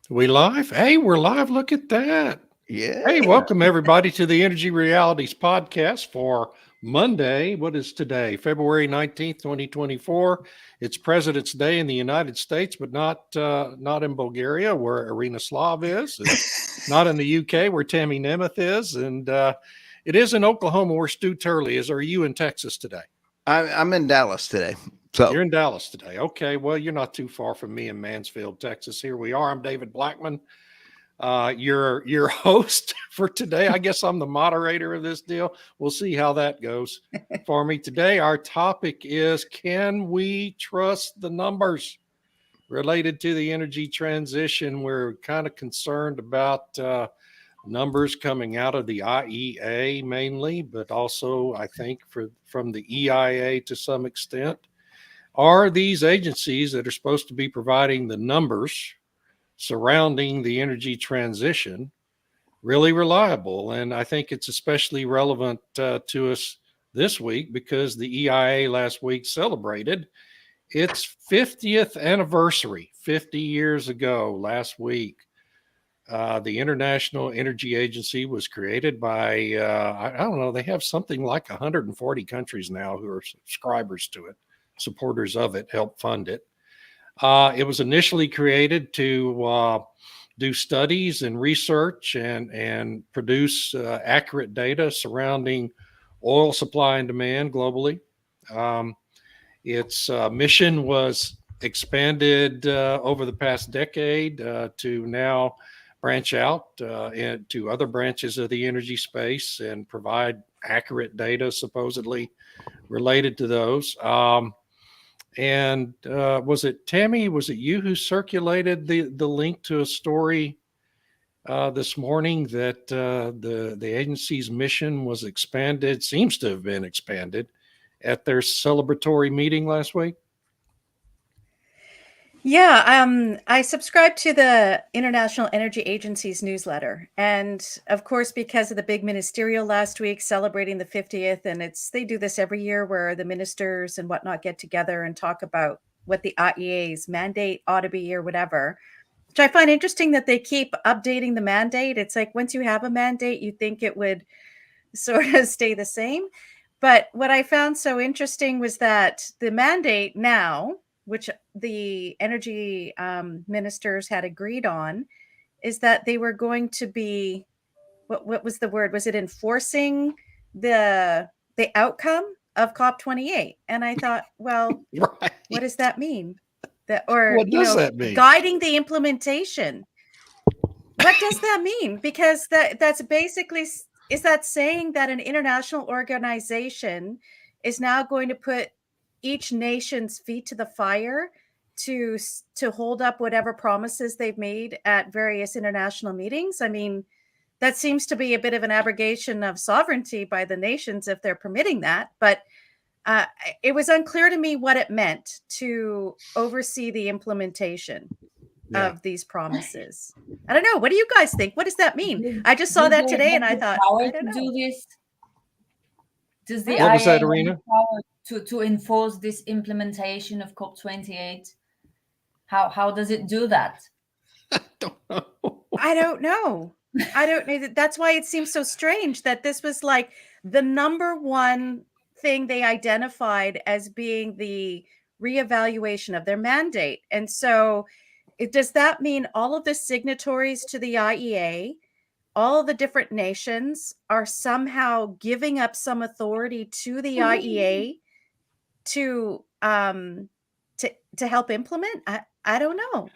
We live? Hey, we're live. Look at that. Yeah. Hey, welcome everybody to the Energy Realities podcast for Monday. What is today? February 19th, 2024. It's President's Day in the United States, but not in Bulgaria where Irina Slav is, and not in the UK where Tammy Nemeth is, and it is in Oklahoma where Stu Turley is. Are you in Texas today? I'm in Dallas today. So You're in Dallas today. Okay. Well, you're not too far from me in Mansfield, Texas. Here we are. I'm David Blackmon, your host for today. I guess I'm the moderator of this deal. We'll see how that goes for me today. Our topic is, can we trust the numbers related to the energy transition? We're kind of concerned about numbers coming out of the IEA mainly, but also I think from the EIA to some extent. Are these agencies that are supposed to be providing the numbers surrounding the energy transition really reliable? And I think it's especially relevant to us this week because the EIA last week celebrated its 50th anniversary. 50 years ago last week, the International Energy Agency was created by, I don't know, they have something like 140 countries now who are subscribers to it. Supporters of it, help fund it. It was initially created to do studies and research and produce accurate data surrounding oil supply and demand globally. Its mission was expanded over the past decade to now branch out into other branches of the energy space and provide accurate data supposedly related to those. And was it Tammy? Was it you who circulated the link to a story this morning that the agency's mission was expanded? Seems to have been expanded at their celebratory meeting last week. Yeah, I subscribe to the International Energy Agency's newsletter, and of course, because of the big ministerial last week celebrating the 50th, and they do this every year where the ministers and whatnot get together and talk about what the IEA's mandate ought to be or whatever, which I find interesting that they keep updating the mandate. It's like once you have a mandate, you think it would sort of stay the same. But what I found so interesting was that the mandate now, which the energy ministers had agreed on, is that they were going to be, what was the word? Was it enforcing the outcome of COP28? And I thought, well, right. What does that mean? What does that mean? Guiding the implementation. What does that mean? Because that's basically, is that saying that an international organization is now going to put each nation's feet to the fire to hold up whatever promises they've made at various international meetings? I mean, that seems to be a bit of an abrogation of sovereignty by the nations if they're permitting that. But it was unclear to me what it meant to oversee the implementation of these promises. I don't know. What do you guys think? What does that mean? I just saw that today and I thought, I don't know. Do this? Does the what was that, Irina? To enforce this implementation of COP28? How does it do that? I don't know. I don't know. That's why it seems so strange that this was like the number one thing they identified as being the reevaluation of their mandate. And so does that mean all of the signatories to the IEA, all of the different nations are somehow giving up some authority to the IEA to help implement? I don't know.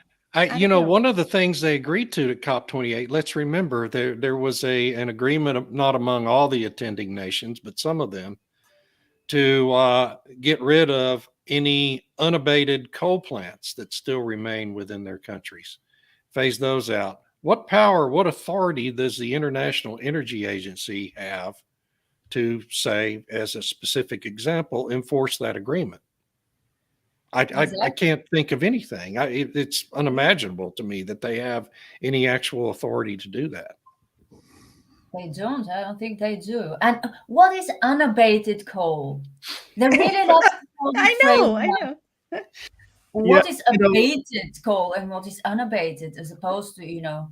One of the things they agreed to at COP28, let's remember there was an agreement, not among all the attending nations, but some of them, to get rid of any unabated coal plants that still remain within their countries, phase those out. What power, what authority does the International Energy Agency have to say, as a specific example, enforce that agreement? I can't think of anything. It's unimaginable to me that they have any actual authority to do that. They don't. I don't think they do. And what is unabated coal? They really love to I know. what is you know, abated coal and what is unabated, as opposed to,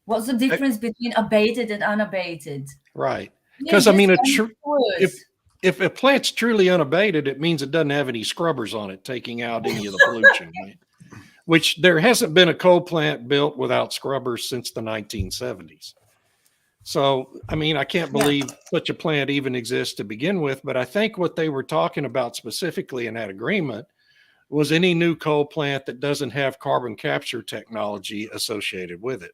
what's the difference between abated and unabated? right. Yeah, Because I just mean, if words. if a plant's truly unabated, it means it doesn't have any scrubbers on it taking out any of the pollution, right? Which there hasn't been a coal plant built without scrubbers since the 1970s. So, I mean, I can't Yeah. believe such a plant even exists to begin with. But I think what they were talking about specifically in that agreement was any new coal plant that doesn't have carbon capture technology associated with it,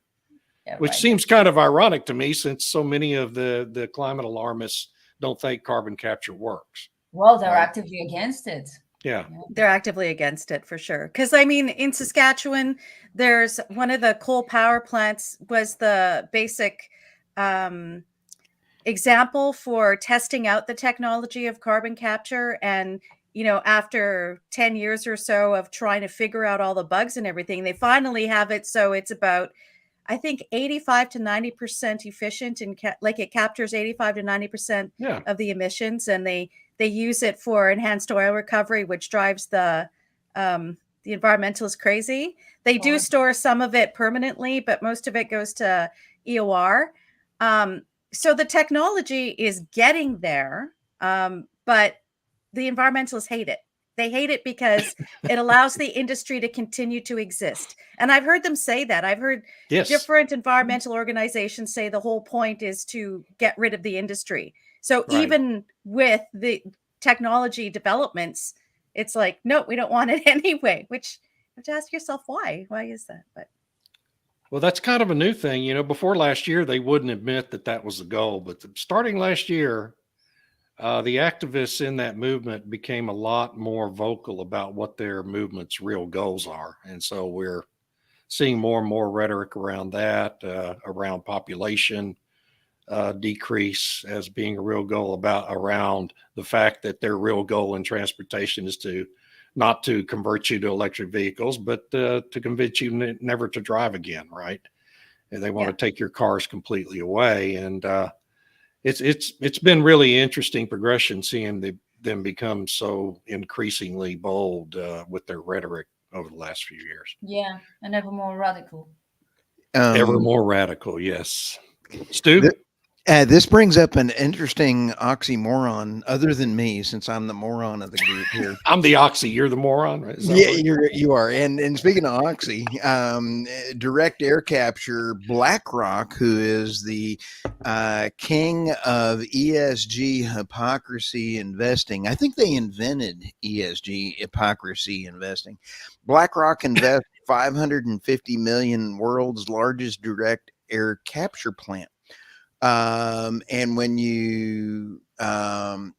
Yeah, which right. seems kind of ironic to me since so many of the climate alarmists don't think carbon capture works. Well, they're Right. actively against it. Yeah. They're actively against it for sure. Because I mean, in Saskatchewan, there's one of the coal power plants was the basic example for testing out the technology of carbon capture. And, after 10 years or so of trying to figure out all the bugs and everything, they finally have it. So it's about, I think, 85 to 90% efficient, and it captures 85 to 90% Yeah. of the emissions, and they use it for enhanced oil recovery, which drives the environmentalists crazy. They do store some of it permanently, but most of it goes to EOR. So the technology is getting there, but the environmentalists hate it. They hate it because it allows the industry to continue to exist. And I've heard them say that. I've heard different environmental organizations say the whole point is to get rid of the industry. So even with the technology developments, it's like, no, we don't want it anyway, which you have to ask yourself why. Why is that? But well, that's kind of a new thing. Before last year, they wouldn't admit that that was the goal. But starting last year, the activists in that movement became a lot more vocal about what their movement's real goals are. And so we're seeing more and more rhetoric around that, around population decrease as being a real goal, around the fact that their real goal in transportation is not to convert you to electric vehicles, but to convince you never to drive again, right? And they want to take your cars completely away. And it's been really interesting progression seeing them become so increasingly bold with their rhetoric over the last few years. Yeah, and ever more radical. Ever more radical, yes. Stu? This brings up an interesting oxymoron, other than me, since I'm the moron of the group here. I'm the oxy. You're the moron. Right? Yeah, you are. And speaking of oxy, direct air capture, BlackRock, who is the king of ESG hypocrisy investing. I think they invented ESG hypocrisy investing. BlackRock invests $550 million, world's largest direct air capture plant. And when you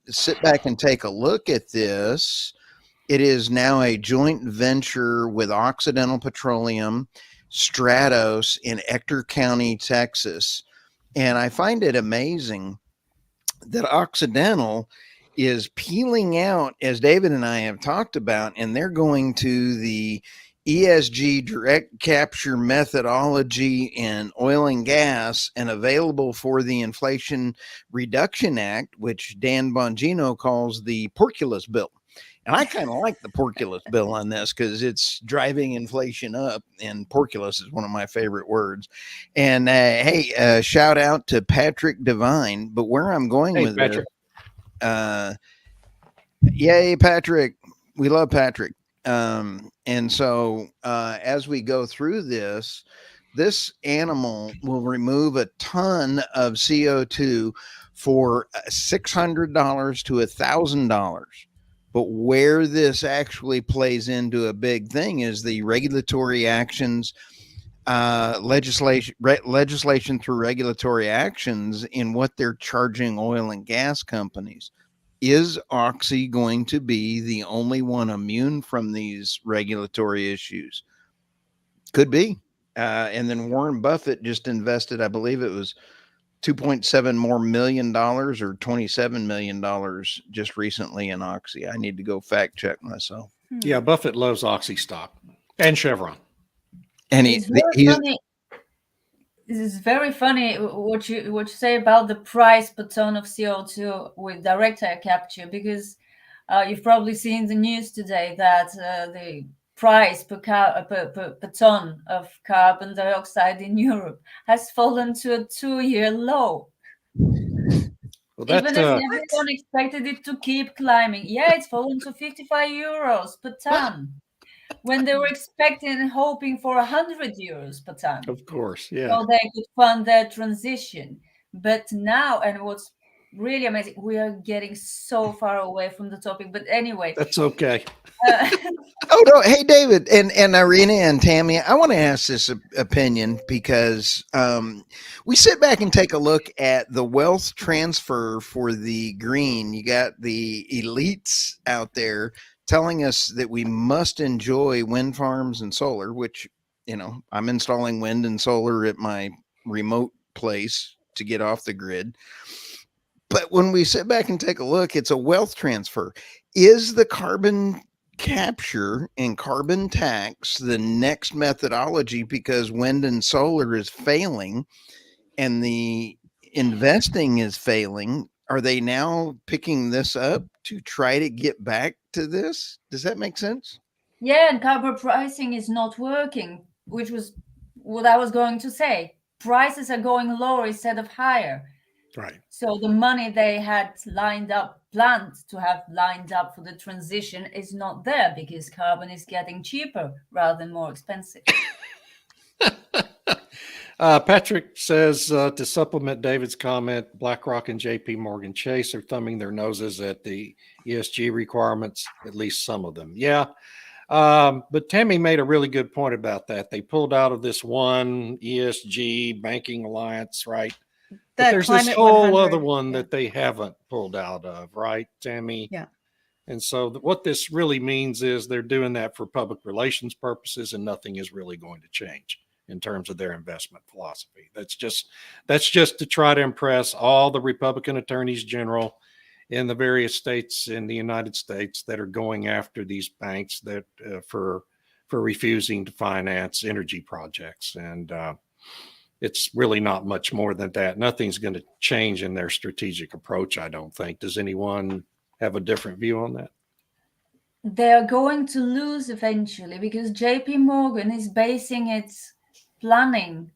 sit back and take a look at this, it is now a joint venture with Occidental Petroleum, Stratos in Ector County, Texas. And I find it amazing that Occidental is peeling out, as David and I have talked about, and they're going to the ESG direct capture methodology in oil and gas, and available for the Inflation Reduction Act, which Dan Bongino calls the Porculus Bill. And I kind of like the Porculus Bill on this because it's driving inflation up, and Porculus is one of my favorite words. And hey, shout out to Patrick Devine. But where I'm going with Patrick. this, yay, Patrick. We love Patrick. And so as we go through this animal will remove a ton of CO2 for $600 to $1,000. But where this actually plays into a big thing is the regulatory actions, legislation through regulatory actions in what they're charging oil and gas companies. Is Oxy going to be the only one immune from these regulatory issues? Could be. And then Warren Buffett just invested, I believe it was $2.7 million or $27 million just recently in Oxy. I need to go fact check myself. Yeah, Buffett loves Oxy stock and Chevron. And this is very funny what you say about the price per ton of CO2 with direct air capture, because you've probably seen the news today that the price per ton of carbon dioxide in Europe has fallen to a 2-year low. Well, Even as everyone expected it to keep climbing. Yeah, it's fallen to 55 euros per ton when they were expecting and hoping for 100 euros per ton. Of course, yeah. So they could fund their transition. But now, and what's really amazing, we are getting so far away from the topic. But anyway. That's okay. Oh no, hey David and Irina and Tammy, I want to ask this opinion because we sit back and take a look at the wealth transfer for the green. You got the elites out there telling us that we must enjoy wind farms and solar, which, you know, I'm installing wind and solar at my remote place to get off the grid. But when we sit back and take a look, it's a wealth transfer. Is the carbon capture and carbon tax the next methodology because wind and solar is failing and the investing is failing? Are they now picking this up to try to get back to this? Does that make sense? Yeah, and carbon pricing is not working, which was what I was going to say. Prices are going lower instead of higher. Right. So the money they had planned to have lined up for the transition is not there because carbon is getting cheaper rather than more expensive. Patrick says, to supplement David's comment, BlackRock and JP Morgan Chase are thumbing their noses at the ESG requirements, at least some of them. Yeah. But Tammy made a really good point about that. They pulled out of this one ESG banking alliance, right? But there's this whole other one that they haven't pulled out of, right, Tammy? Yeah. And so what this really means is they're doing that for public relations purposes, and nothing is really going to change in terms of their investment philosophy. That's just to try to impress all the Republican attorneys general in the various states in the United States that are going after these banks that for refusing to finance energy projects. And it's really not much more than that. Nothing's going to change in their strategic approach, I don't think. Does anyone have a different view on that? They're going to lose eventually because JP Morgan is basing its planning.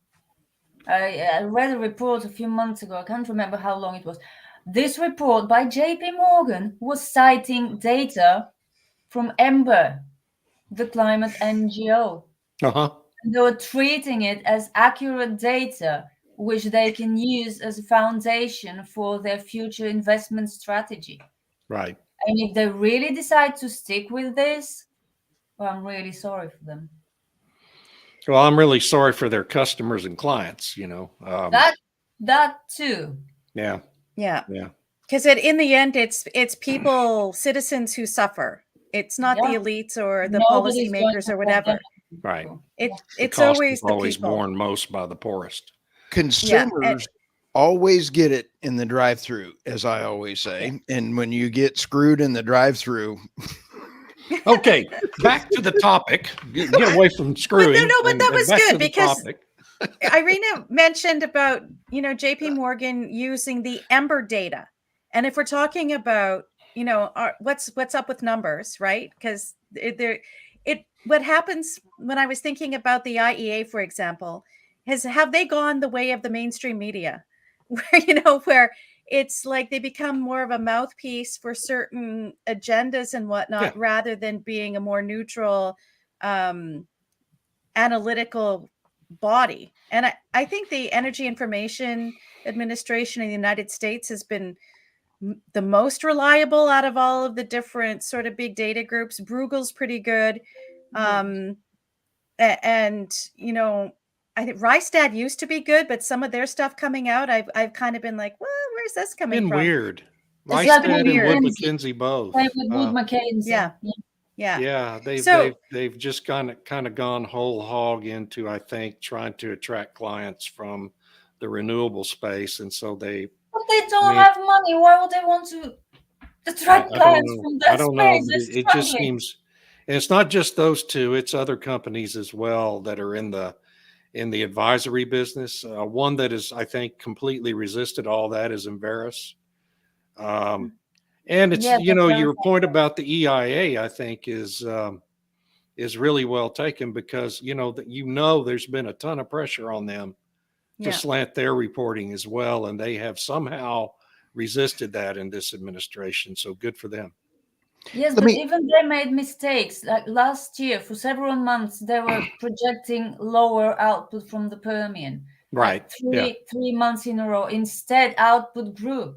I read a report a few months ago. I can't remember how long it was. This report by JP Morgan was citing data from Ember, the climate NGO. Uh-huh. They were treating it as accurate data, which they can use as a foundation for their future investment strategy. Right. And if they really decide to stick with this, well, I'm really sorry for them. Well, I'm really sorry for their customers and clients, you know. That too. Yeah. Yeah. Yeah. Because in the end, it's people, citizens who suffer. It's not the elites or the policymakers or whatever. Right. It's always the always people. borne most by the poorest. Consumers always get it in the drive-through, as I always say. And when you get screwed in the drive-through. Okay, back to the topic. Get away from screwing. But that was good because Irina mentioned about, JP Morgan using the Ember data. And if we're talking about, what's up with numbers, right? Because what happens when I was thinking about the IEA, for example, have they gone the way of the mainstream media where it's like they become more of a mouthpiece for certain agendas and whatnot, rather than being a more neutral, analytical body. And I think the Energy Information Administration in the United States has been the most reliable out of all of the different sort of big data groups. Bruegel's pretty good. And I think Rystad used to be good, but some of their stuff coming out, I've kind of been like, well, where's this coming from? Weird. It's Rystad and Wood Mackenzie both. With Wood Mackenzie. Yeah. They've just kind of gone whole hog into, I think, trying to attract clients from the renewable space, and so But they don't have money. Why would they want to attract clients from that space? I don't know. It just seems, and it's not just those two; it's other companies as well that are in the advisory business. One that is, I think, completely resisted all that is Embarrass. And it's, your point about the EIA, I think, is is really well taken, because there's been a ton of pressure on them to slant their reporting as well, and they have somehow resisted that in this administration. So good for them. Yes, but even they made mistakes. Like last year, for several months, they were projecting lower output from the Permian. Right. Like three months in a row. Instead, output grew.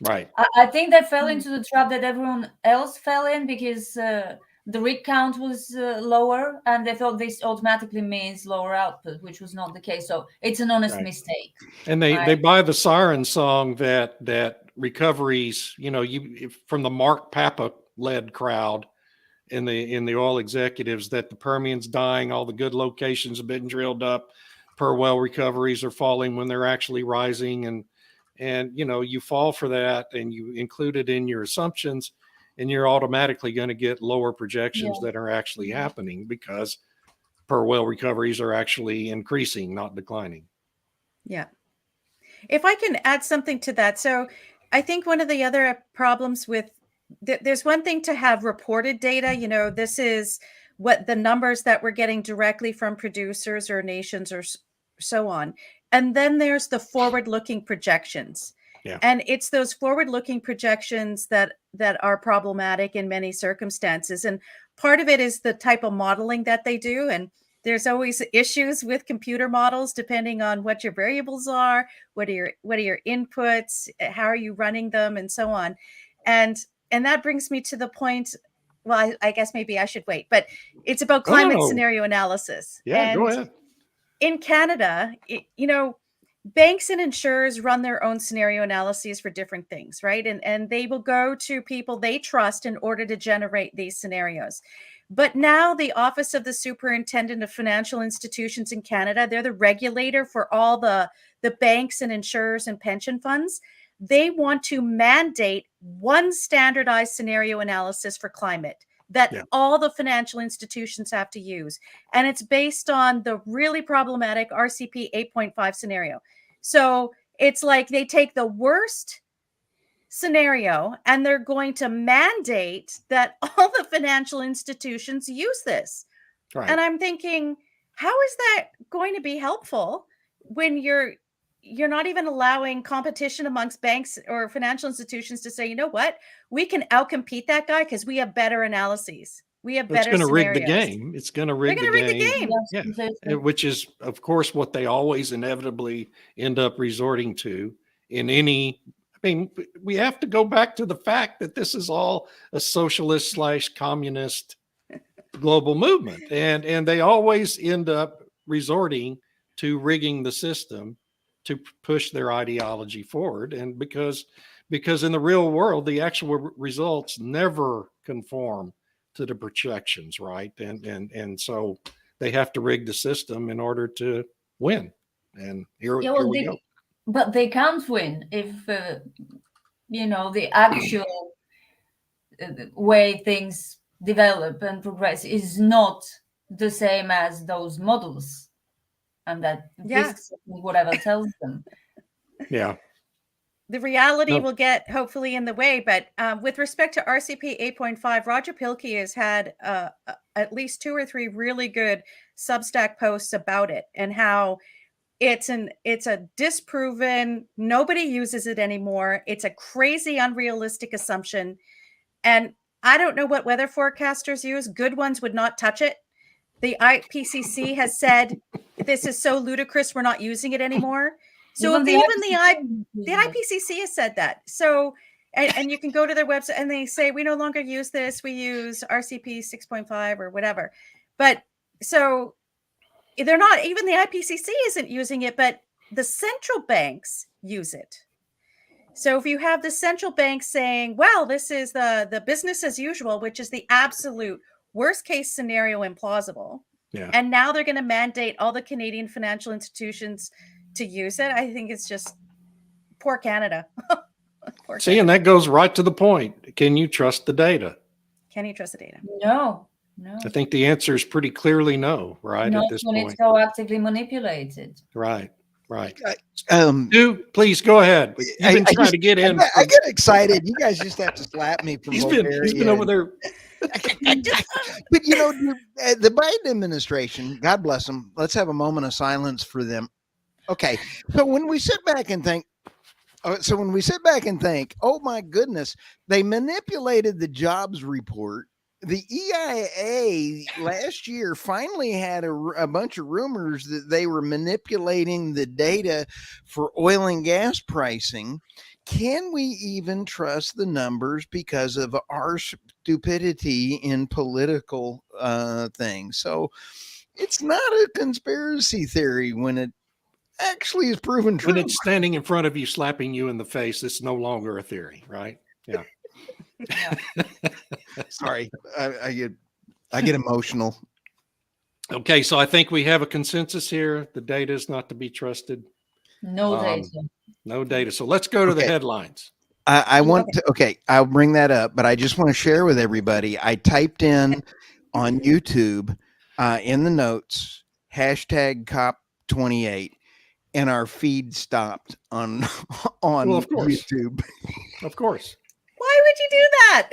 Right. I think they fell into the trap that everyone else fell in, because the rig count was lower, and they thought this automatically means lower output, which was not the case. So it's an honest mistake. And they buy the siren song that recoveries, from the Mark Papa led crowd in the oil executives, that the Permian's dying, all the good locations have been drilled up, per well recoveries are falling when they're actually rising, and you fall for that and you include it in your assumptions, and you're automatically going to get lower projections that are actually happening, because per well recoveries are actually increasing, not declining. Yeah. If I can add something to that. So I think one of the other problems with there's one thing to have reported data, this is what the numbers that we're getting directly from producers or nations or so on. And then there's the forward-looking projections. Yeah. And it's those forward-looking projections that are problematic in many circumstances. And part of it is the type of modeling that they do. And there's always issues with computer models, depending on what your variables are, what are your inputs, how are you running them, and so on. And that brings me to the point. Well, I guess maybe I should wait, but it's about climate scenario analysis. Yeah, go ahead. In Canada, banks and insurers run their own scenario analyses for different things, right? And they will go to people they trust in order to generate these scenarios. But now the Office of the Superintendent of Financial Institutions in Canada, they're the regulator for all the banks and insurers and pension funds. They want to mandate one standardized scenario analysis for climate that all the financial institutions have to use. And it's based on the really problematic RCP 8.5 scenario. So it's like they take the worst scenario and they're going to mandate that all the financial institutions use this. Right. And I'm thinking, how is that going to be helpful when you're not even allowing competition amongst banks or financial institutions to say, you know what, we can outcompete that guy because we have better analyses. We have better scenarios. It's going to rig the game. It's going to rig the game. Yeah. Which is, of course, what they always inevitably end up resorting to in any. I mean, we have to go back to the fact that this is all a socialist / communist global movement. And they always end up resorting to rigging the system to push their ideology forward. And because in the real world, the actual results never conform to the projections, right? And so they have to rig the system in order to win. And here we go. But they can't win if, the actual way things develop and progress is not the same as those models. And that risks whatever tells them. Yeah. The reality will get hopefully in the way. But with respect to RCP 8.5, Roger Pilkey has had at least 2 or 3 really good Substack posts about it and how it's a disproven, nobody uses it anymore. It's a crazy, unrealistic assumption. And I don't know what weather forecasters use. Good ones would not touch it. The IPCC has said, this is so ludicrous, we're not using it anymore. So the IPCC has said that. So, and you can go to their website and they say, we no longer use this. We use RCP 6.5 or whatever. But so they're not, even the IPCC isn't using it, but the central banks use it. So if you have the central banks saying, well, this is the business as usual, which is the absolute worst case scenario, implausible. Yeah. And now they're going to mandate all the Canadian financial institutions to use it. I think it's just poor Canada. And that goes right to the point. Can you trust the data? Can you trust the data? No. I think the answer is pretty clearly no, right? Not at this when point. It's so actively manipulated. Right. Right. Um, Stu, please go ahead. You've been trying to get in. I get excited. You guys just have to slap me from He's been over there. But the Biden administration, God bless them. Let's have a moment of silence for them. Okay. So when we sit back and think, oh my goodness, they manipulated the jobs report. The EIA last year finally had a bunch of rumors that they were manipulating the data for oil and gas pricing. Can we even trust the numbers because of our stupidity in political things? So it's not a conspiracy theory when it actually is proven true. When it's standing in front of you, slapping you in the face, it's no longer a theory, right? Yeah. Sorry, I get emotional. Okay, so I think we have a consensus here. The data is not to be trusted. No data. No data. So let's go to the headlines. I want to. Okay, I'll bring that up, but I just want to share with everybody. I typed in on YouTube in the notes #COP28, and our feed stopped on Well, of course. YouTube. Of course. Why would you do that?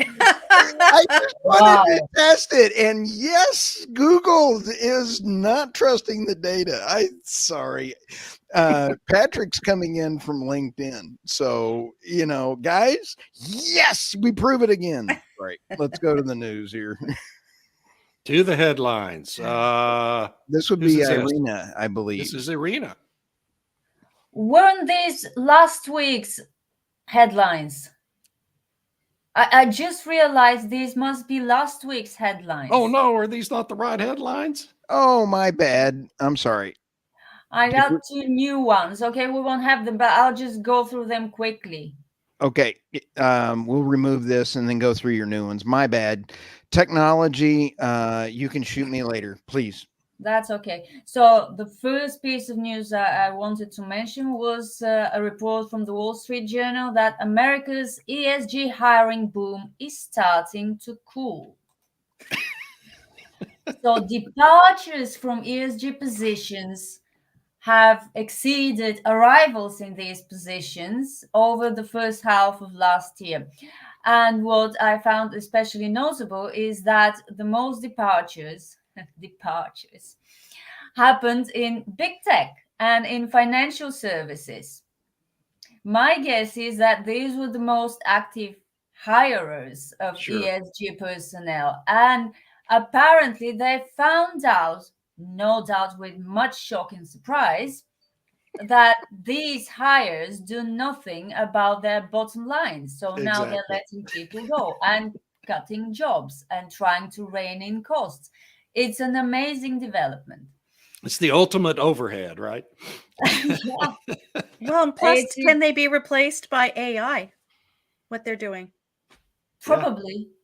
I just wanted to test it, and yes, Google is not trusting the data. Sorry. Patrick's coming in from LinkedIn, so guys, yes, we prove it again. Right. Let's go to the news here. To the headlines. This would be Irina, I believe. This is Irina. Weren't these last week's headlines? I just realized these must be last week's headlines. Oh no, are these not the right headlines? Oh, my bad. I'm sorry. I got two new ones. Okay, we won't have them, but I'll just go through them quickly. Okay, we'll remove this and then go through your new ones. My bad. Technology, you can shoot me later, please. That's okay. So the first piece of news I wanted to mention was a report from the Wall Street Journal that America's ESG hiring boom is starting to cool. So departures from ESG positions have exceeded arrivals in these positions over the first half of last year. And what I found especially notable is that the most departures happened in big tech and in financial services. My guess is that these were the most active hirers of ESG personnel. And apparently they found out, no doubt with much shock and surprise, that these hires do nothing about their bottom line. So now they're letting people go and cutting jobs and trying to rein in costs. It's an amazing development. It's the ultimate overhead, right? Yeah. Well, and plus, can they be replaced by AI? What they're doing? Probably. Yeah.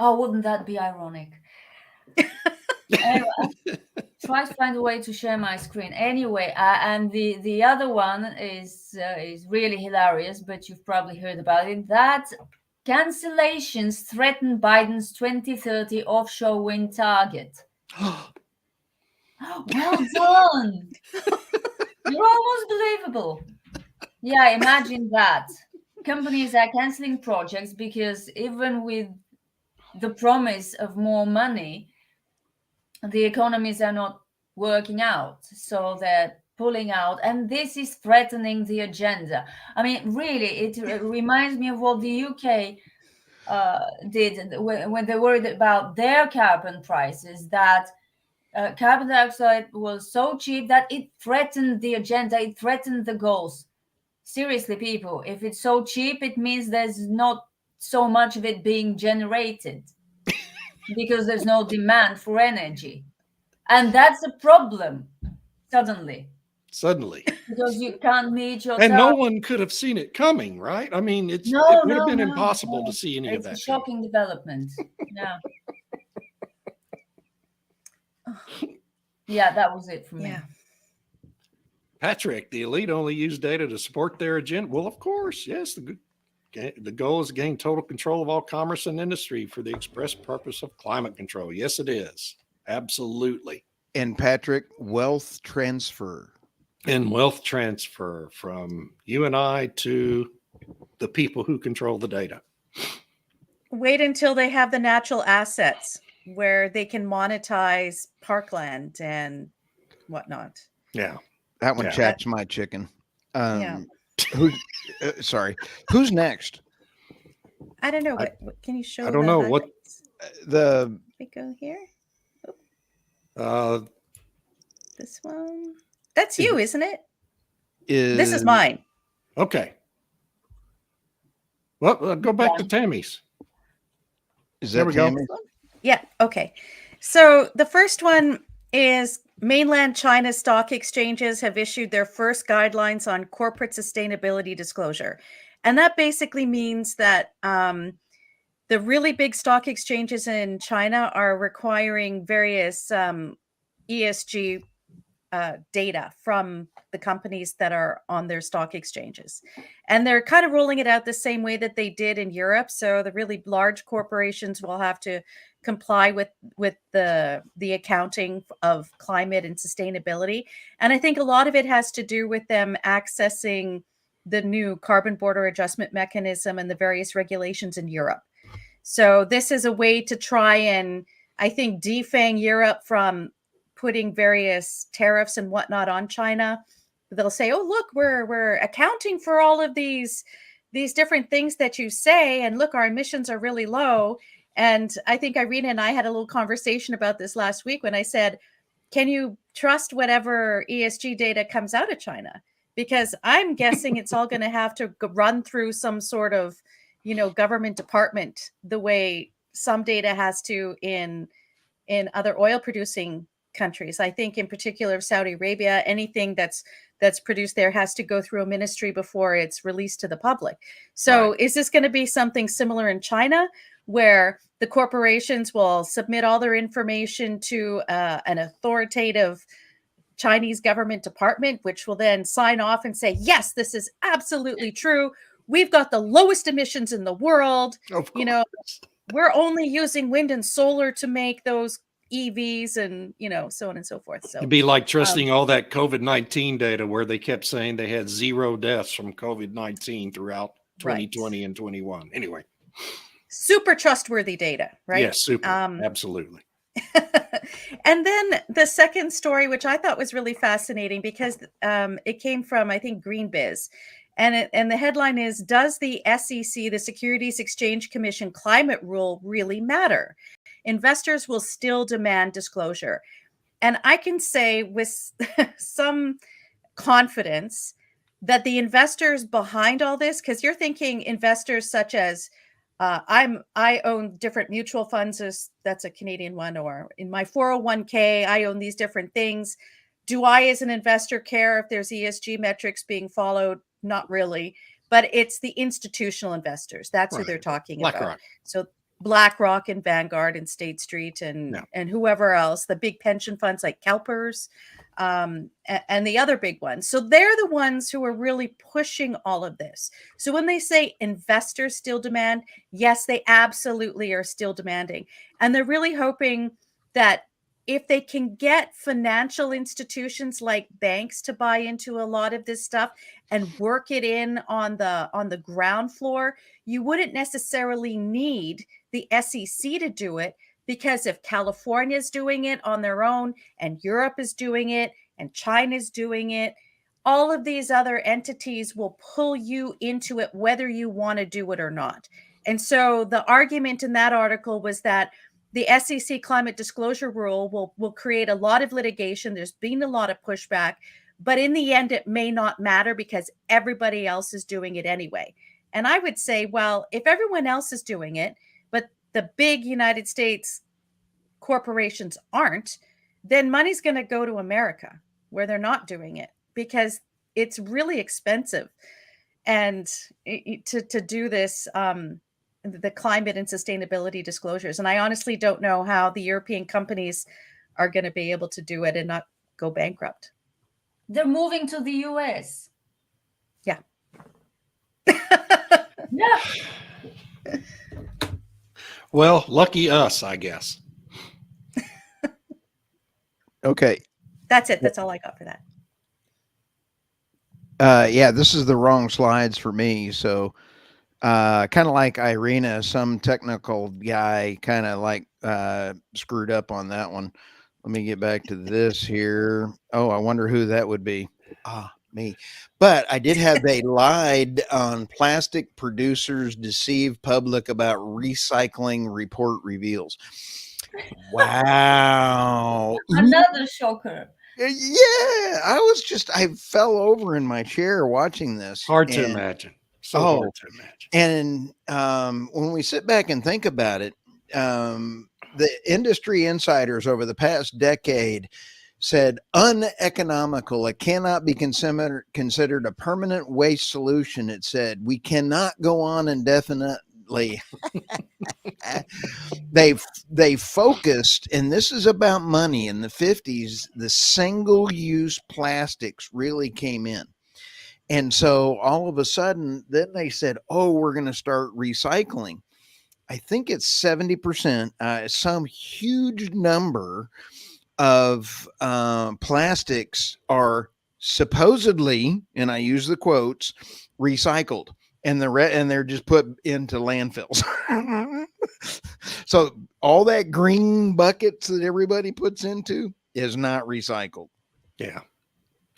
Oh, wouldn't that be ironic? Anyway, try to find a way to share my screen. Anyway, and the other one is really hilarious, but you've probably heard about it. That cancellations threaten Biden's 2030 offshore wind target. Well done. You're almost believable. Yeah, imagine that. Companies are canceling projects because even with the promise of more money, the economies are not working out. So they're pulling out, and this is threatening the agenda. I mean, really, it reminds me of what the UK did when they worried about their carbon prices, that carbon dioxide was so cheap that it threatened the agenda, it threatened the goals. Seriously, people, if it's so cheap, it means there's not so much of it being generated because there's no demand for energy. And that's a problem, suddenly. Because you can't meet your And no one could have seen it coming, right? I mean, it would have been impossible to see any of that. It's a shocking development. Yeah. Yeah, that was it for me. Yeah. Patrick, the elite only use data to support their agenda. Well, of course, yes. The goal is to gain total control of all commerce and industry for the express purpose of climate control. Yes, it is. Absolutely. And Patrick, wealth transfer. and wealth transfer from you and I to the people who control the data. Wait until they have the natural assets where they can monetize parkland and whatnot. Yeah. That one Yeah. chaps my chicken. Yeah. Who's sorry? Who's next? I don't know. What can you show? I don't know what The we go here. uh This one. That's you, isn't it? is This is mine. okay. Well, go back to Tammy's. Is There that we go. Tammy? Yeah. Okay. So the first one is mainland China stock exchanges have issued their first guidelines on corporate sustainability disclosure. And that basically means that the really big stock exchanges in China are requiring various ESG data from the companies that are on their stock exchanges. And they're kind of rolling it out the same way that they did in Europe. So the really large corporations will have to comply with the accounting of climate and sustainability. And I think a lot of it has to do with them accessing the new carbon border adjustment mechanism and the various regulations in Europe. So this is a way to try and, I think, defang Europe from putting various tariffs and whatnot on China. They'll say, "Oh, look, we're accounting for all of these different things that you say, and look, our emissions are really low." And I think Irina and I had a little conversation about this last week when I said, "Can you trust whatever ESG data comes out of China? Because I'm guessing it's all going to have to run through some sort of, government department, the way some data has to in other oil producing countries. I think in particular Saudi Arabia, anything that's produced there has to go through a ministry before it's released to the public. So Is this going to be something similar in China, where the corporations will submit all their information to an authoritative Chinese government department, which will then sign off and say, yes, this is absolutely true. We've got the lowest emissions in the world. We're only using wind and solar to make those EVs and, so on and so forth. So it'd be like trusting all that COVID-19 data where they kept saying they had 0 deaths from COVID-19 throughout 2020 and 21. Anyway. Super trustworthy data, right? Yes, super. Absolutely. And then the second story, which I thought was really fascinating because it came from, I think, GreenBiz. And the headline is, does the SEC, the Securities Exchange Commission climate rule really matter? Investors will still demand disclosure. And I can say with some confidence that the investors behind all this, because you're thinking investors such as I own different mutual funds, that's a Canadian one, or in my 401k, I own these different things. Do I, as an investor, care if there's ESG metrics being followed? Not really, but it's the institutional investors. That's who they're talking about. So BlackRock and Vanguard and State Street and whoever else, the big pension funds like CalPERS and the other big ones. So they're the ones who are really pushing all of this. So when they say investors still demand, yes, they absolutely are still demanding. And they're really hoping that if they can get financial institutions like banks to buy into a lot of this stuff and work it in on the ground floor, you wouldn't necessarily need the SEC to do it, because if California is doing it on their own and Europe is doing it and China is doing it, all of these other entities will pull you into it whether you want to do it or not. And so the argument in that article was that the SEC climate disclosure rule will create a lot of litigation. There's been a lot of pushback, but in the end, it may not matter because everybody else is doing it anyway. And I would say, well, if everyone else is doing it, but the big United States corporations aren't, then money's going to go to America where they're not doing it, because it's really expensive. And to do this, the climate and sustainability disclosures. And I honestly don't know how the European companies are going to be able to do it and not go bankrupt. They're moving to the US. Yeah. Yeah. Well, lucky us, I guess. Okay. That's it. That's all I got for that. Yeah, this is the wrong slides for me. So, kind of like Irina, some technical guy kind of like screwed up on that one. Let me get back to this here. Oh, I wonder who that would be. Ah, me. But I did have they lied on plastic producers deceive public about recycling report reveals. Wow. Another shocker. Yeah, I fell over in my chair watching this. Hard to And imagine. So oh, hard to imagine. and when we sit back and think about it, the industry insiders over the past decade said uneconomical. It cannot be considered a permanent waste solution. It said we cannot go on indefinitely. they focused, and this is about money. In the 50s, the single-use plastics really came in. And so all of a sudden, then they said, oh, we're going to start recycling. I think it's 70%, some huge number of plastics are supposedly, and I use the quotes, recycled. And and they're just put into landfills. So all that green buckets that everybody puts into is not recycled. Yeah.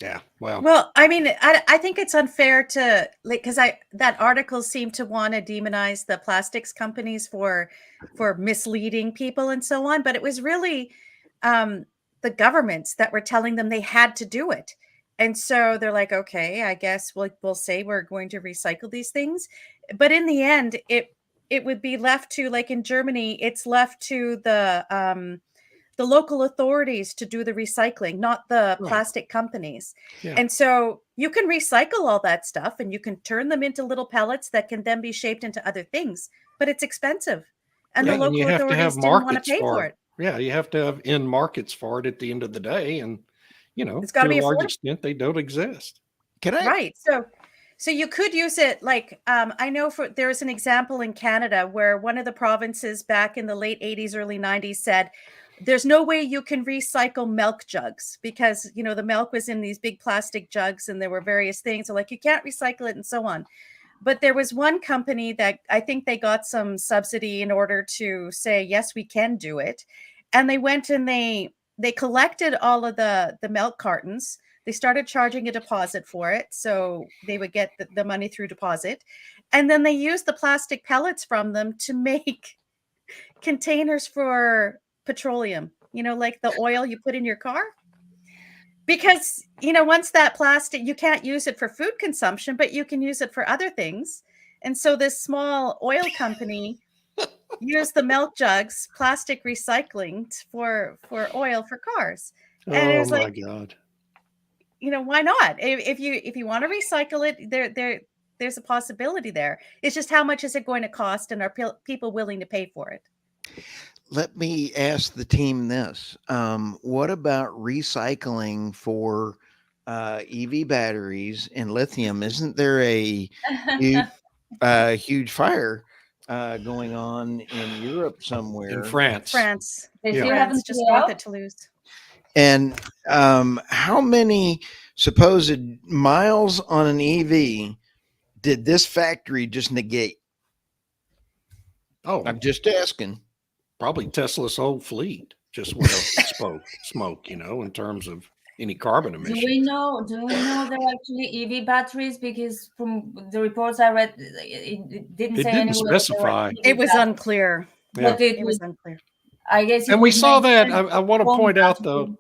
Yeah. Well, Well, I mean, I think it's unfair to like because that article seemed to want to demonize the plastics companies for misleading people and so on, but it was really the governments that were telling them they had to do it. And so they're like, okay, I guess we'll say we're going to recycle these things. But in the end, it would be left to, like in Germany, it's left to the local authorities to do the recycling, not the Right. plastic companies. Yeah. And so you can recycle all that stuff and you can turn them into little pellets that can then be shaped into other things, but it's expensive. And yeah, the and you local have to have authorities didn't want to markets pay for for it. it. Yeah, you have to have end markets for it at the end of the day. And, It's got to to be a large affordable. extent, they don't exist. Can I? Right. So you could use it like I know there's an example in Canada where one of the provinces back in the late 80s, early 90s said there's no way you can recycle milk jugs because the milk was in these big plastic jugs and there were various things. So like you can't recycle it and so on. But there was one company that I think they got some subsidy in order to say, yes, we can do it. And they went and they collected all of the milk cartons. They started charging a deposit for it. So they would get the money through deposit. And then they used the plastic pellets from them to make containers for petroleum, like the oil you put in your car. Because, once that plastic, you can't use it for food consumption, but you can use it for other things. And so this small oil company used the milk jugs, plastic recycling for oil for cars. And it Oh was my like, God. why not? If you want to recycle it, there's a possibility there. It's just how much is it going to cost, and are people willing to pay for it? Let me ask the team this. What about recycling for EV batteries and lithium? Isn't there a huge fire going on in Europe somewhere? In France. France. They Yeah. still France haven't just figured want out. it to lose. And how many supposed miles on an EV did this factory just negate? Oh, I'm just asking. probably Tesla's whole fleet just went up smoke, in terms of any carbon Do emissions. we know they're actually EV batteries? Because from the reports I read, it didn't It say didn't anywhere that they were specify. EV It was batteries, unclear. Yeah. but it It was, was unclear. I guess it And we would saw make that. sense I want to one point out, battery. though,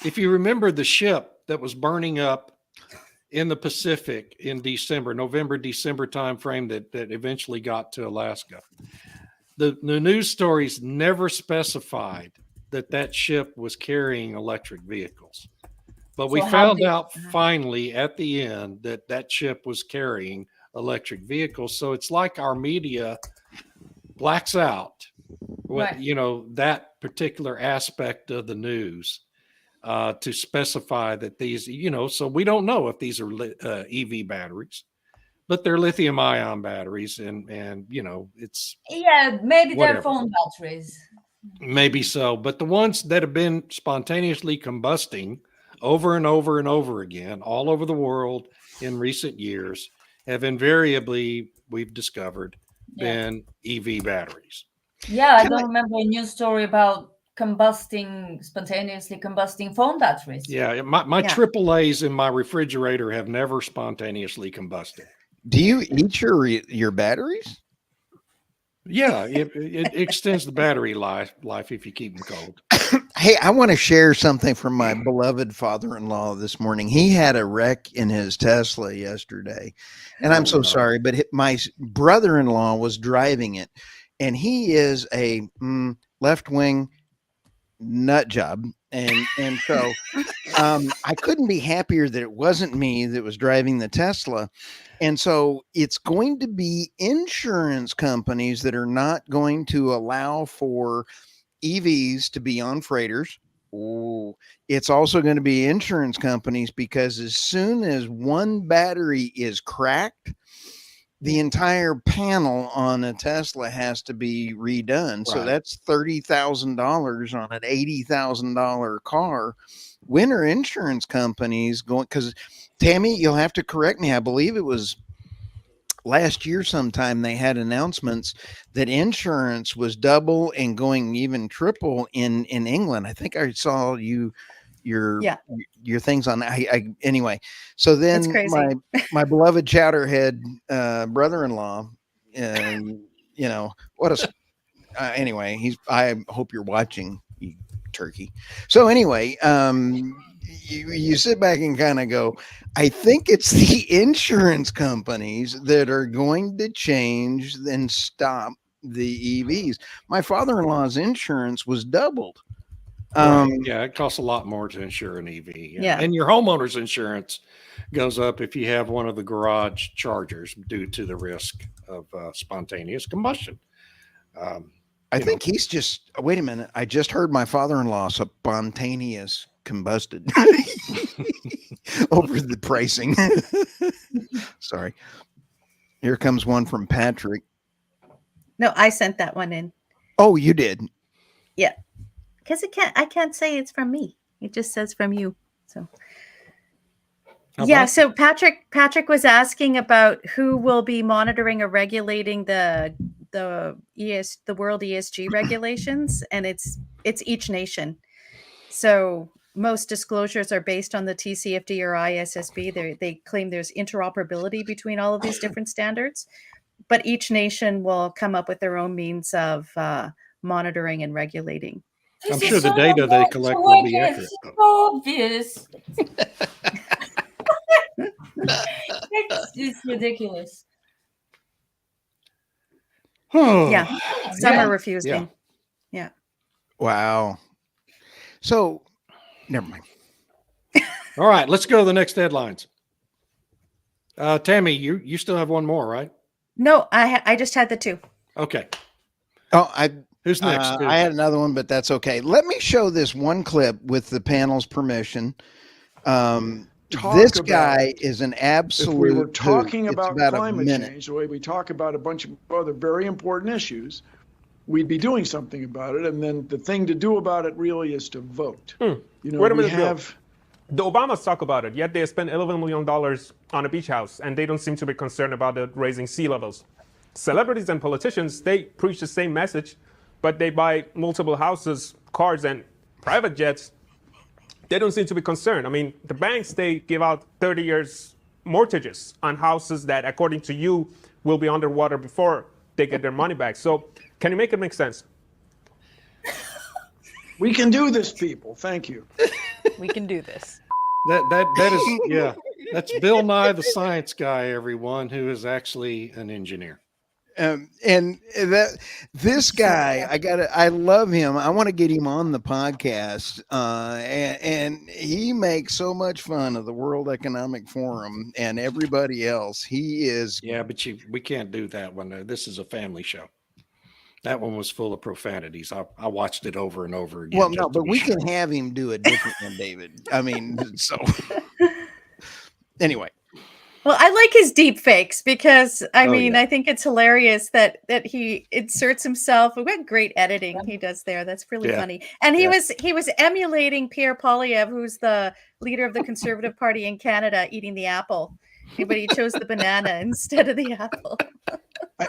if you remember the ship that was burning up in the Pacific in November, December timeframe that eventually got to Alaska. The news stories never specified that ship was carrying electric vehicles. But we So how found did- out finally at the end that ship was carrying electric vehicles. So it's like our media blacks out what Right. that particular aspect of the news to specify that these, so we don't know if these are EV batteries, but they're lithium ion batteries, and it's Yeah, maybe they're whatever. phone batteries. Maybe so, but the ones that have been spontaneously combusting over and over and over again, all over the world in recent years, have invariably, we've discovered, been EV batteries. Yeah, I don't remember a news story about spontaneously combusting phone batteries. Yeah, my AAAs in my refrigerator have never spontaneously combusted. Do you eat your batteries? Yeah, it extends the battery life if you keep them cold. Hey, I want to share something from my beloved father-in-law this morning. He had a wreck in his Tesla yesterday, and I'm so sorry, but my brother-in-law was driving it, and he is a left-wing nut job, and so I couldn't be happier that it wasn't me that was driving the Tesla. And so it's going to be insurance companies that are not going to allow for EVs to be on freighters. Oh, it's also going to be insurance companies, because as soon as one battery is cracked, the entire panel on a Tesla has to be redone. Right. So that's $30,000 on an $80,000 car. When are insurance companies going? Because Tammy, you'll have to correct me. I believe it was last year sometime they had announcements that insurance was double and going even triple in England. I think I saw your things on anyway. So then my beloved chowderhead brother-in-law, what a anyway, I hope you're watching, you turkey. So anyway, you sit back and kind of go, I think it's the insurance companies that are going to change and stop the EVs. My father-in-law's insurance was doubled. Yeah, it costs a lot more to insure an EV. Yeah. And your homeowner's insurance goes up if you have one of the garage chargers due to the risk of spontaneous combustion. I think he's just, wait a minute. I just heard my father-in-law spontaneous combusted over the pricing. Sorry. Here comes one from Patrick. No, I sent that one in. Oh, you did? Yeah. Because I can't say it's from me. It just says from you. So so Patrick was asking about who will be monitoring or regulating the world ESG regulations, and it's each nation. So most disclosures are based on the TCFD or ISSB. They claim there's interoperability between all of these different standards, but each nation will come up with their own means of monitoring and regulating. I'm sure the data they collect will be accurate. It's so obvious. It's ridiculous. Yeah, some are refusing. Yeah. Wow. So, never mind. All right, let's go to the next headlines. Tammy, you still have one more, right? No, I just had the two. Okay. Oh, who's next? I had another one, but that's okay. Let me show this one clip with the panel's permission. This guy is an absolute. If we were talking about climate change, the way we talk about a bunch of other very important issues, we'd be doing something about it. And then the thing to do about it really is to vote. Wait a minute, the Obamas talk about it, yet they spend $11 million on a beach house, and they don't seem to be concerned about it raising sea levels. Celebrities and politicians, they preach the same message, but they buy multiple houses, cars, and private jets. They don't seem to be concerned. I mean, the banks, they give out 30 years mortgages on houses that, according to you, will be underwater before they get their money back. So can you make it make sense? We can do this, people. Thank you. We can do this. That is, that's Bill Nye the Science Guy, everyone, who is actually an engineer. And this guy, I love him. I want to get him on the podcast. And he makes so much fun of the World Economic Forum and everybody else. He is. Yeah, but we can't do that one. This is a family show. That one was full of profanities. I watched it over and over again. Well, no, but we can have him do a different one, David. I mean, so anyway. Well, I like his deep fakes because I Oh, yeah. I think it's hilarious that he inserts himself. What great editing he does there. That's really Yeah. funny. And he Yeah. was emulating Pierre Poilievre, who's the leader of the Conservative Party in Canada, eating the apple, but he chose the banana instead of the apple.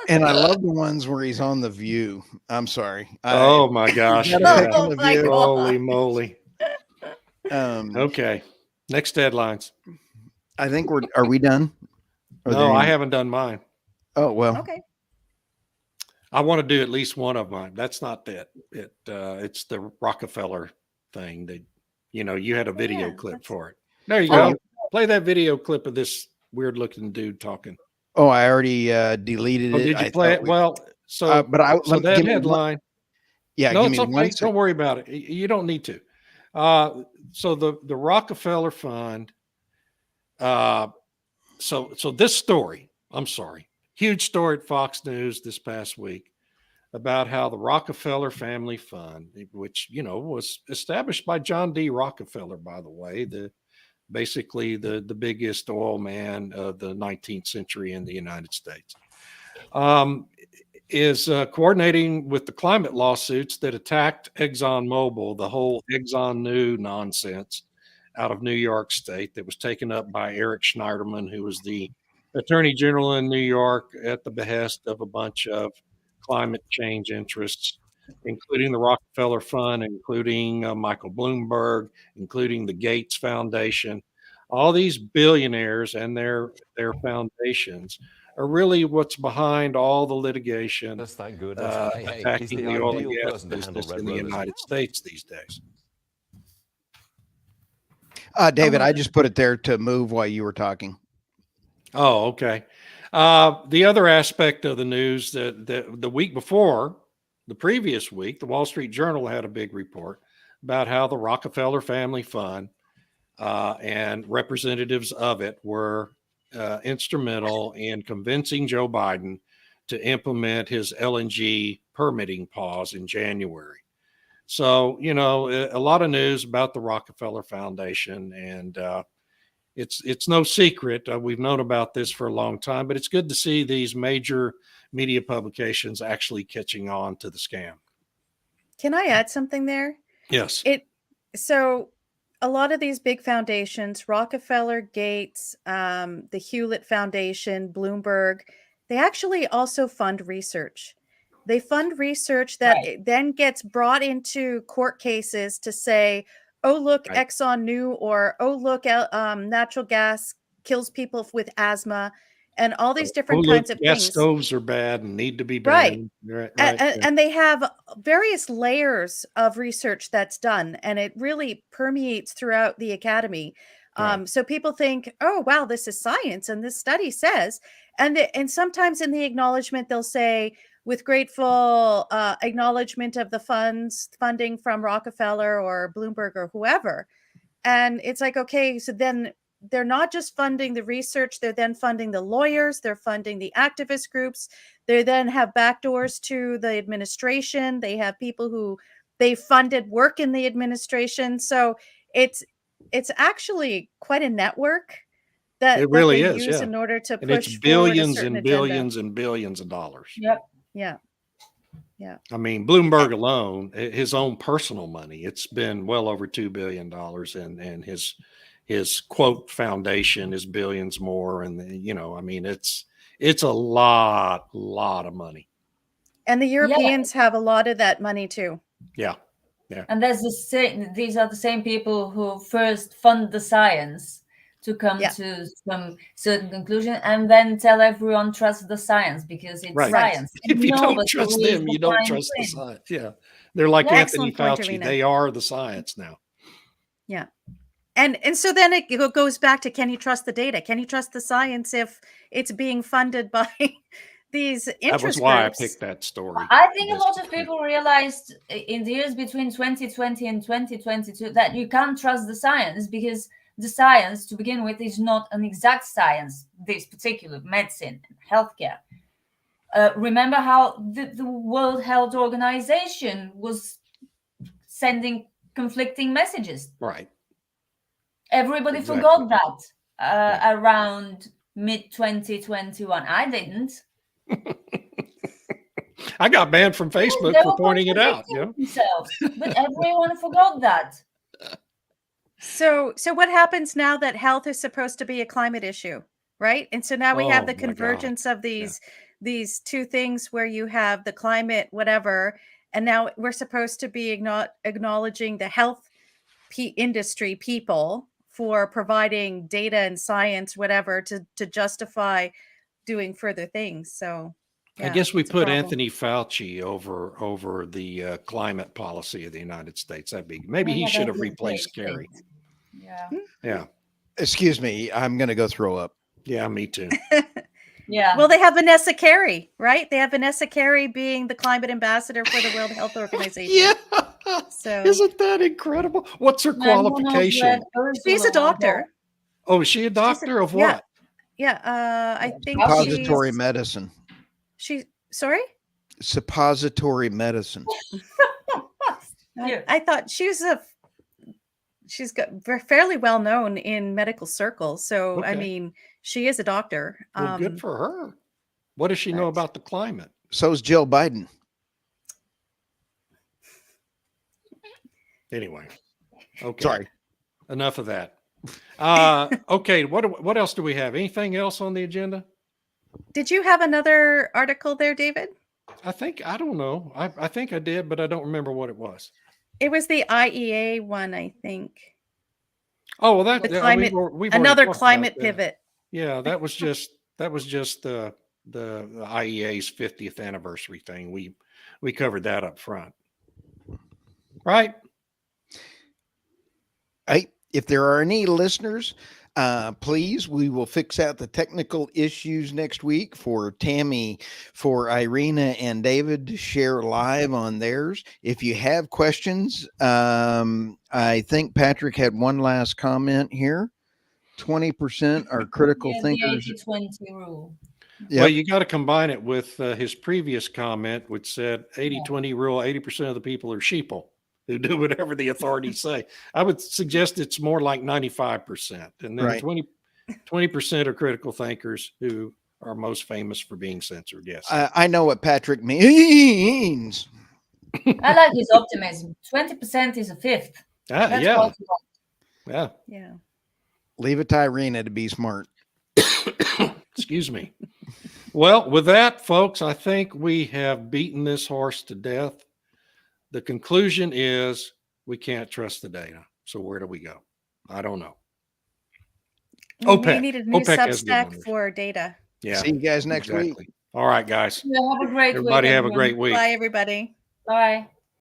And I love the ones where he's on The View. I'm sorry. Oh my gosh. gotta Yeah. pick on The Oh my View. God. Holy moly. Um, Okay. Next headlines. I think are we done? No, I haven't done mine. Oh, well. Okay. I want to do at least one of mine. That's not it. It's the Rockefeller thing. That you had a video clip for it. There you go. Play that video clip of this weird looking dude talking. Oh, I already deleted it. Did you play it? Well, so but that headline. Yeah, no, give it's me okay. one Don't worry about it. You don't need to. So the Rockefeller Fund. So this story. I'm sorry. Huge story at Fox News this past week about how the Rockefeller Family Fund, which was established by John D. Rockefeller, by the way, basically the biggest oil man of the 19th century in the United States, is coordinating with the climate lawsuits that attacked ExxonMobil, the whole Exxon New nonsense out of New York State that was taken up by Eric Schneiderman, who was the Attorney General in New York at the behest of a bunch of climate change interests, including the Rockefeller Fund, including Michael Bloomberg, including the Gates Foundation. All these billionaires and their foundations are really what's behind all the litigation attacking the oil and gas business in the United States these days. David, I just put it there to move while you were talking. Oh, okay. The other aspect of the news that the week before, the previous week, the Wall Street Journal had a big report about how the Rockefeller Family Fund and representatives of it were instrumental in convincing Joe Biden to implement his LNG permitting pause in January. So, a lot of news about the Rockefeller Foundation, and it's no secret. We've known about this for a long time, but it's good to see these major media publications actually catching on to the scam. Can I add something there? Yes. So a lot of these big foundations, Rockefeller, Gates, the Hewlett Foundation, Bloomberg, they actually also fund research. They fund research that then gets brought into court cases to say, oh, look, Exxon knew, or oh, look, natural gas kills people with asthma, and all these different kinds of gas things. Stoves are bad and need to be banned. Right. And they have various layers of research that's done, and it really permeates throughout the academy. So people think, oh, wow, this is science, and this study says, and sometimes in the acknowledgement, they'll say, with grateful acknowledgement of the funding from Rockefeller or Bloomberg or whoever. And it's like, okay, so then they're not just funding the research, they're then funding the lawyers, they're funding the activist groups. They then have backdoors to the administration. They have people who they funded work in the administration. So it's actually quite a network that it really they is use in order to and push it's billions and billions and billions of dollars. Yep. Yeah. I mean, Bloomberg alone, his own personal money, it's been well over $2 billion, and his quote foundation is billions more. And I mean, it's a lot of money. And the Europeans have a lot of that money too. Yeah. And these are the same people who first fund the science to come to some certain conclusion, and then tell everyone trust the science because it's science. If you don't trust them, you don't trust the science. Yeah. They're like Anthony Fauci. They are the science now. Yeah. And so then it goes back to, can you trust the data? Can you trust the science if it's being funded by these interest groups? That was why I picked that story. I think a lot of people realized in the years between 2020 and 2022 that you can't trust the science because the science, to begin with, is not an exact science, this particular medicine and healthcare. Remember how the World Health Organization was sending conflicting messages? Right. Everybody forgot that around mid-2021. I didn't. I got banned from Facebook They for were pointing it out. contradicting themselves, but everyone forgot that. So what happens now that health is supposed to be a climate issue, right? And so now we have Oh, the my God. convergence of these two things where you have the climate whatever, and now we're supposed to be acknowledging the health industry people for providing data and science whatever to justify doing further things. So I guess we it's a put problem. Anthony Fauci over the climate policy of the United States. Maybe he should have replaced Kerry. Yeah. Yeah. Excuse me, I'm going to go throw up. Yeah, me too. Yeah. Well, they have Vanessa Carey, right? They have Vanessa Carey being the climate ambassador for the World Health Organization. Yeah. So Isn't that incredible? What's her qualification? she's a doctor. Oh, is she a doctor of yeah. what? Yeah, I think Suppository medicine. Sorry? Suppository medicine. I thought she's fairly well known in medical circles. So I Okay. mean, she is a doctor. Well, good for her. What does she know about the climate? So is Jill Biden. Anyway. Okay. Sorry. Enough of that. Okay. What else do we have? Anything else on the agenda? Did you have another article there, David? I don't know. I think I did, but I don't remember what it was. It was the IEA one, I think. Oh, well, The climate, we've already another talked climate about that. pivot. Yeah, that was just the IEA's 50th anniversary thing. We covered that up front. Right? If there are any listeners, please, we will fix out the technical issues next week for Tammy, for Irina and David to share live on theirs. If you have questions, I think Patrick had one last comment here. 20% are critical thinkers. The 80-20 rule. Yep. Well, you got to combine it with his previous comment, which said 80-20 rule, 80% of the people are sheeple who do whatever the authorities say. I would suggest it's more like 95%. And then Right. 20% are critical thinkers who are most famous for being censored. Yes. I know what Patrick means. I like his optimism. 20% is a fifth. That's Yeah. what you want. Yeah. Yeah. Leave it to Irina to be smart. Excuse me. Well, with that, folks, I think we have beaten this horse to death. The conclusion is we can't trust the data. So where do we go? I don't know. OPEC. We need a new OPEC has good Substack numbers. for data. Yeah. See you guys next week. All right, guys. Yeah, have a great Everybody week, have a great week. Bye, everybody. Bye.